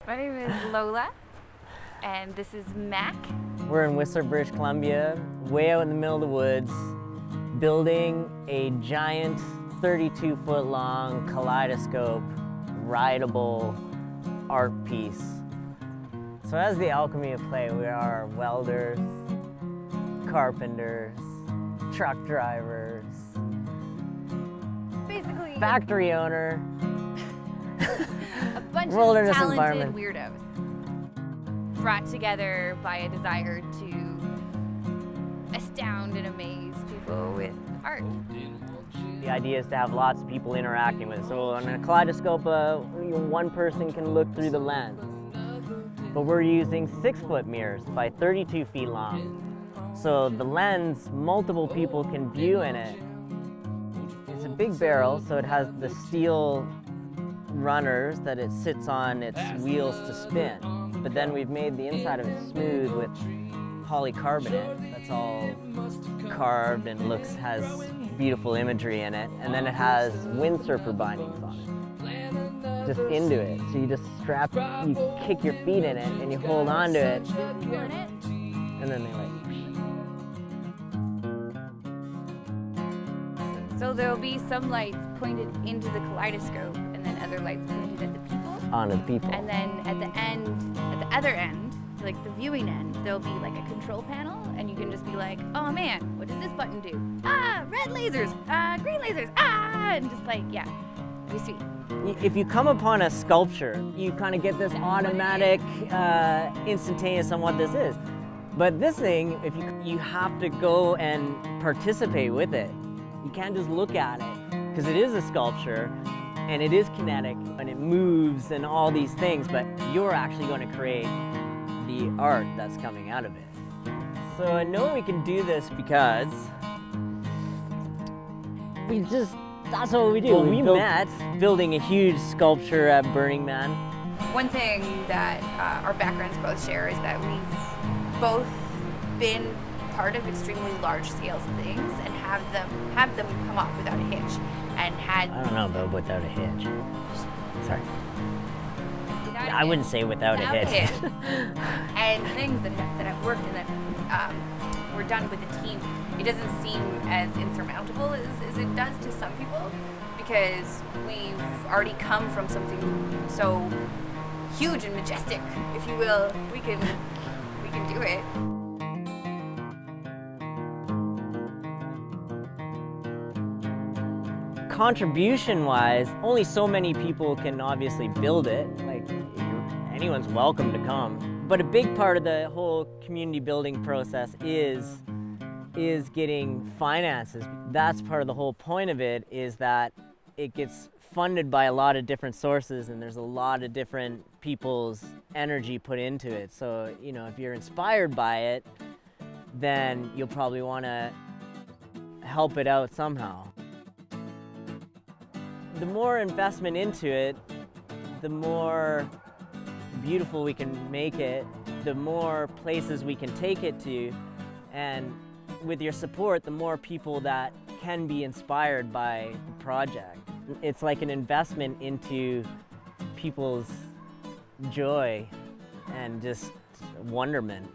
My name is Lola, and this is Mac. We're in Whistler, British Columbia, way out in the middle of the woods, building a giant 32-foot long kaleidoscope, rideable art piece. So as the Alchemy of Play, we are welders, carpenters, truck drivers, Basically, factory owner, a bunch of wilderness talented environment. weirdos brought together by a desire to astound and amaze people with art. The idea is to have lots of people interacting with it. So on a kaleidoscope, one person can look through the lens. But we're using 6-foot mirrors by 32 feet long. So the lens, multiple people can view in it. It's a big barrel, so it has the steel runners that it sits on its wheels to spin. But then we've made the inside of it smooth with polycarbonate. That's all carved and has beautiful imagery in it. And then it has windsurfer bindings on it. Just into it. So you just you kick your feet in it and you hold on to it. And then they So there'll be some lights pointed into the kaleidoscope and then other lights pointed at the people. onto the people. And then at the end, at the other end, like the viewing end, there'll be like a control panel and you can just be like, oh man, what does this button do? Ah, red lasers, green lasers, and just like, yeah, it'd be sweet. If you come upon a sculpture, you kind of get this automatic, instantaneous on what this is. But this thing, if you have to go and participate with it. You can't just look at it, because it is a sculpture, and it is kinetic, and it moves and all these things, but you're actually going to create the art that's coming out of it. So I know we can do this because that's what we do. Well, we met building a huge sculpture at Burning Man. One thing that our backgrounds both share is that we've both been part of extremely large-scale things and have them come off without a hitch, and had. I don't know about without a hitch. Sorry. Without I a wouldn't say without a hitch. And things that have worked and that were done with a team, it doesn't seem as insurmountable as it does to some people, because we've already come from something so huge and majestic, if you will. We can do it. Contribution-wise, only so many people can obviously build it. Like, anyone's welcome to come. But a big part of the whole community building process is getting finances. That's part of the whole point of it, is that it gets funded by a lot of different sources, and there's a lot of different people's energy put into it. So, if you're inspired by it, then you'll probably want to help it out somehow. The more investment into it, the more beautiful we can make it, the more places we can take it to, and with your support, the more people that can be inspired by the project. It's like an investment into people's joy and just wonderment.